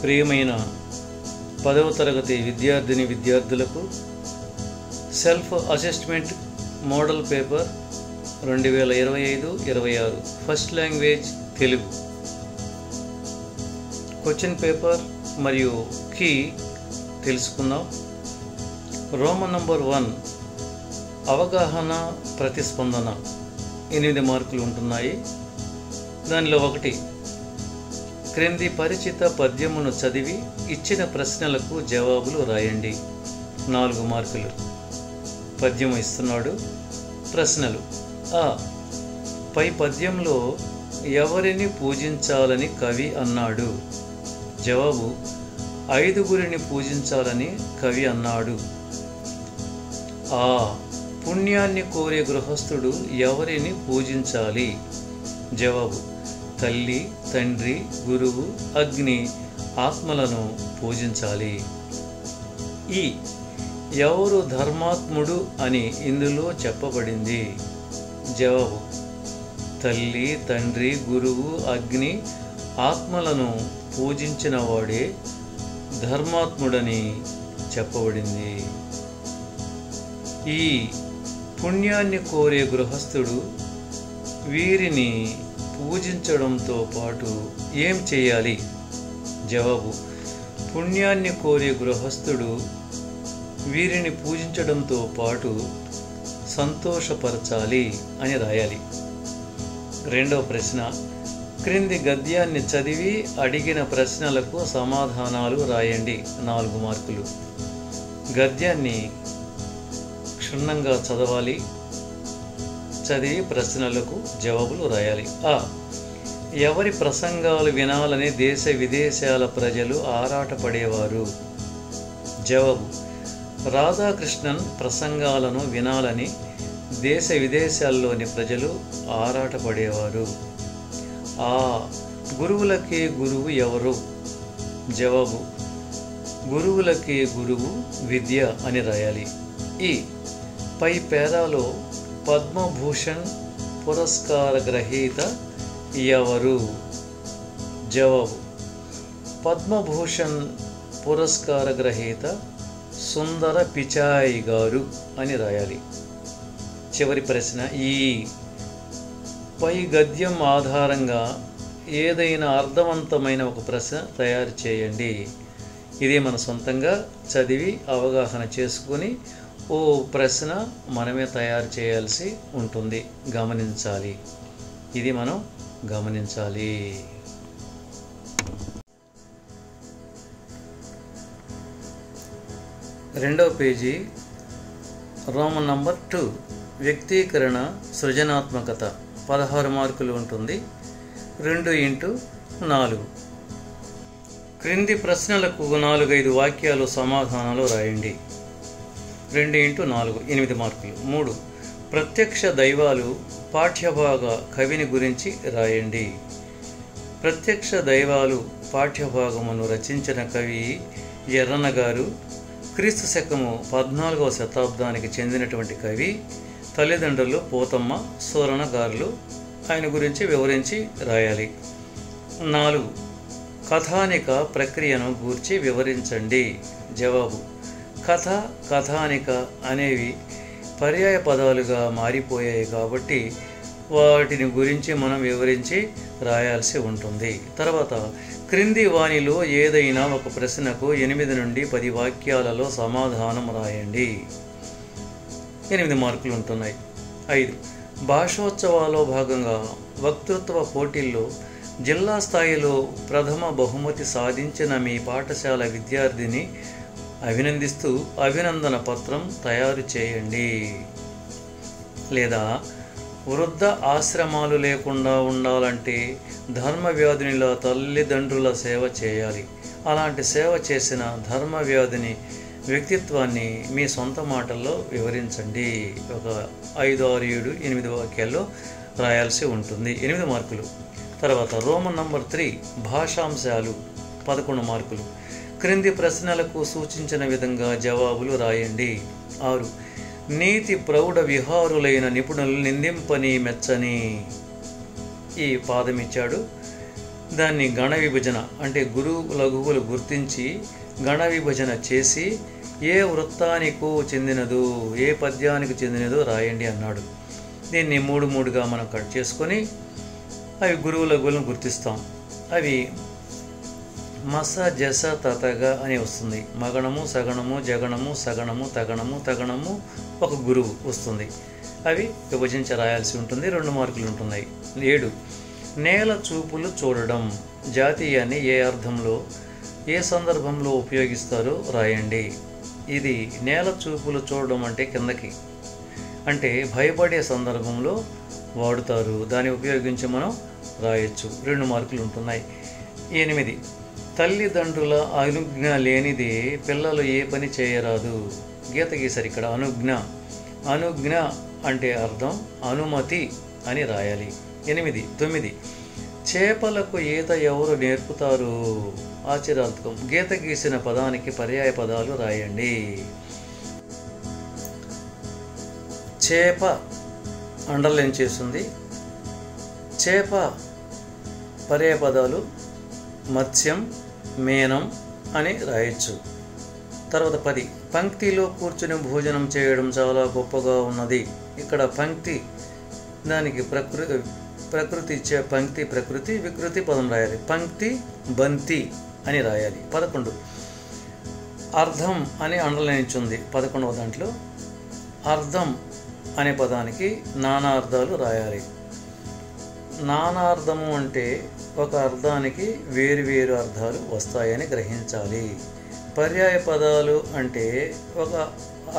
ప్రియమైన 10వ తరగతి విద్యార్థులకు self assessment model paper 2025-26 first language Telugu question paper మరియు కీ తెలుసుకుందాం. రోమన్ నంబర్ 1 అవగాహన ప్రతిస్పందన 8 మార్కులు ఉంటున్నాయి. దానిలో 1 క్రింది పరిచిత పద్యమును చదివి ఇచ్చిన ప్రశ్నలకు జవాబులు రాయండి. 4 మార్కులు. పద్యము ఇస్తున్నాడు. ప్రశ్నలు: ఆ పై పద్యంలో ఎవరిని పూజించాలని కవి అన్నాడు? జవాబు: 5గురిని పూజించాలని కవి అన్నాడు. ఆ పుణ్యాన్ని కోరే గృహస్థుడు ఎవరిని పూజించాలి? జవాబు: తల్లి, తండ్రి, గురువు, అగ్ని, ఆత్మలను పూజించాలి. ఈ ఎవరు ధర్మాత్ముడు అని ఇందులో చెప్పబడింది? జవాబు: తల్లి, తండ్రి, గురువు, అగ్ని, ఆత్మలను పూజించిన వాడే ధర్మాత్ముడని చెప్పబడింది. ఈ పుణ్యాన్ని కోరే గృహస్థుడు వీరిని పూజించడంతో పాటు ఏం చేయాలి? జవాబు: పుణ్యాన్ని కోరే గృహస్థుడు వీరిని పూజించడంతో పాటు సంతోషపరచాలి అని రాయాలి. 2వ ప్రశ్న: క్రింది గద్యాన్ని చదివి అడిగిన ప్రశ్నలకు సమాధానాలు రాయండి. 4 మార్కులు. గద్యాన్ని క్షుణ్ణంగా చదవాలి. చదివి ప్రశ్నలకు జవాబులు రాయాలి. ఆ ఎవరి ప్రసంగాలు వినాలని దేశ విదేశాల ప్రజలు ఆరాటపడేవారు? జవాబు: రాధాకృష్ణన్ ప్రసంగాలను వినాలని దేశ విదేశాల్లోని ప్రజలు ఆరాటపడేవారు. ఆ గురువులకే గురువు ఎవరు? జవాబు: గురువులకే గురువు విద్య అని రాయాలి. ఈ పై పేరాలో పద్మభూషణ్ పురస్కార గ్రహీత ఎవరు? జవాబు: పద్మభూషణ్ పురస్కార గ్రహీత సుందర పిచాయ్ గారు అని రాయాలి. చివరి ప్రశ్న: ఈ పై గద్యం ఆధారంగా ఏదైనా అర్థవంతమైన ఒక ప్రశ్న తయారు చేయండి. ఇది మన సొంతంగా చదివి అవగాహన చేసుకొని ఓ ప్రశ్న మనమే తయారు చేయాల్సి ఉంటుంది. గమనించాలి. ఇది మనం గమనించాలి. రెండవ పేజీ రోమన్ నంబర్ 2 వ్యక్తీకరణ సృజనాత్మకత 16 మార్కులు ఉంటుంది. 2x4. క్రింది ప్రశ్నలకు 4-5 వాక్యాలు సమాధానాలు రాయండి. 2x4 8 మార్కులు. 3 ప్రత్యక్ష దైవాలు పాఠ్యభాగ కవిని గురించి రాయండి. ప్రత్యక్ష దైవాలు పాఠ్యభాగమును రచించిన కవి ఎర్రన గారు. క్రీస్తు శకము 14వ శతాబ్దానికి చెందినటువంటి కవి. తల్లిదండ్రులు పోతమ్మ, సూరణ గారులు. ఆయన గురించి వివరించి రాయాలి. 4 కథానిక ప్రక్రియను గూర్చి వివరించండి. జవాబు: కథ, కథానిక అనేవి పర్యాయ పదాలుగా మారిపోయాయి కాబట్టి వాటిని గురించి మనం వివరించి రాయాల్సి ఉంటుంది. తర్వాత క్రింది వానిలో ఏదైనా ఒక ప్రశ్నకు 8 నుండి 10 వాక్యాలలో సమాధానం రాయండి. 8 మార్కులు ఉంటున్నాయి. 5 భాషోత్సవాల్లో భాగంగా వక్తృత్వ పోటీల్లో జిల్లా స్థాయిలో ప్రథమ బహుమతి సాధించిన మీ పాఠశాల విద్యార్థిని అభినందిస్తూ అభినందన పత్రం తయారు చేయండి. లేదా వృద్ధ ఆశ్రమాలు లేకుండా ఉండాలంటే ధర్మవ్యాధునిలా తల్లిదండ్రుల సేవ చేయాలి. అలాంటి సేవ చేసిన ధర్మవ్యాధుని వ్యక్తిత్వాన్ని మీ సొంత మాటల్లో వివరించండి. ఒక 5, 6, 7, 8 వాక్యాల్లో రాయాల్సి ఉంటుంది. 8 మార్కులు. తర్వాత రోమన్ నంబర్ 3 భాషాంశాలు 11 మార్కులు. క్రింది ప్రశ్నలకు సూచించిన విధంగా జవాబులు రాయండి. 6 నీతి ప్రౌఢ విహారులైన నిపుణులు నిందింపని మెచ్చని. ఈ పాదం ఇచ్చాడు. దాన్ని గణ విభజన అంటే గురువు లఘువులు గుర్తించి గణ విభజన చేసి ఏ వృత్తానికో చెందినదో ఏ పద్యానికి చెందినదో రాయండి అన్నాడు. దీన్ని 3 మనం కట్ చేసుకొని అవి గురువు లఘువులను గుర్తిస్తాం. అవి మస జస తతగ అని వస్తుంది. మగణము సగణము జగణము సగణము తగణము ఒక గురువు వస్తుంది. అవి విభజించి రాయాల్సి ఉంటుంది. 2 మార్కులు ఉంటున్నాయి. 7 నేల చూపులు చూడడం. జాతీయాన్ని ఏ అర్థంలో ఏ సందర్భంలో ఉపయోగిస్తారో రాయండి. ఇది నేల చూపులు చూడడం అంటే కిందకి అంటే భయపడే సందర్భంలో వాడుతారు. దాన్ని ఉపయోగించి మనం రాయొచ్చు. 2 మార్కులు ఉంటున్నాయి. 8 తల్లిదండ్రుల అనుజ్ఞ లేనిదే పిల్లలు ఏ పని చేయరాదు. గీత గీసారు ఇక్కడ. అనుజ్ఞ అంటే అర్థం అనుమతి అని రాయాలి. 9 చేపలకు ఈత ఎవరు నేర్పుతారు? ఆశ్చర్యార్థకం. గీత గీసిన పదానికి పర్యాయ పదాలు రాయండి. చేప అండర్లైన్ చేస్తుంది. చేప పర్యాయ పదాలు మత్స్యం మీనం అని రాయొచ్చు. తర్వాత 10 పంక్తిలో కూర్చుని భోజనం చేయడం చాలా గొప్పగా ఉన్నది. ఇక్కడ పంక్తి దానికి ప్రకృతి ఇచ్చే పంక్తి ప్రకృతి వికృతి పదం రాయాలి. పంక్తి బంతి అని రాయాలి. 11 అర్థం అని అండర్లైన్ ఇచ్చింది. 11వ దాంట్లో అర్థం అనే పదానికి నానా అర్థాలు రాయాలి. నానా అర్థము అంటే ఒక అర్థానికి వేరు అర్థాలు వస్తాయని గ్రహించాలి. పర్యాయ పదాలు అంటే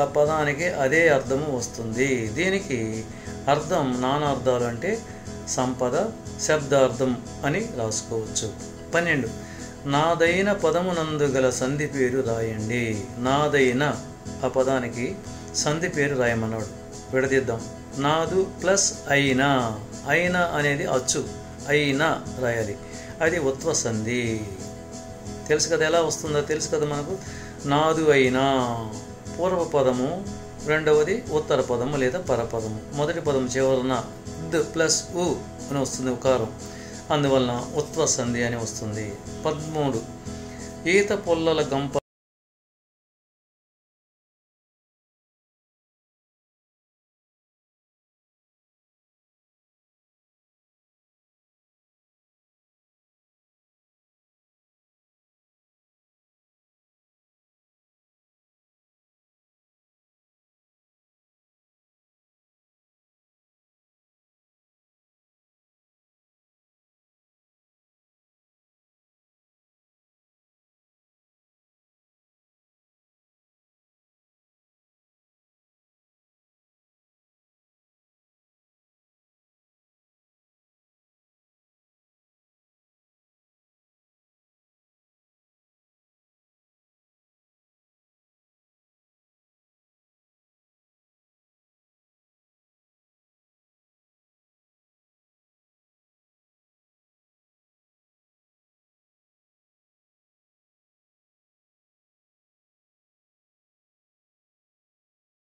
ఆ పదానికి అదే అర్థము వస్తుంది. దీనికి అర్థం నానా అర్థాలు అంటే సంపద శబ్దార్థం అని రాసుకోవచ్చు. 12 నాదైన పదమునందు గల సంధి పేరు రాయండి. నాదైన ఆ పదానికి సంధి పేరు రాయమన్నాడు. విడదీద్దాం. నాదు ప్లస్ అయినా. అయినా అనేది అచ్చు. అయినా రాయాలి. అది ఉత్వ సంధి. తెలుసు కదా ఎలా వస్తుందో తెలుసు కదా మనకు. నాదు అయినా పూర్వ పదము, రెండవది ఉత్తర పదము లేదా పరపదము. మొదటి పదము చివరన ద ప్లస్ ఉ అని వస్తుంది ఉకారం. అందువలన ఉత్వ సంధి అని వస్తుంది. 13 ఈత పొల్లల గంప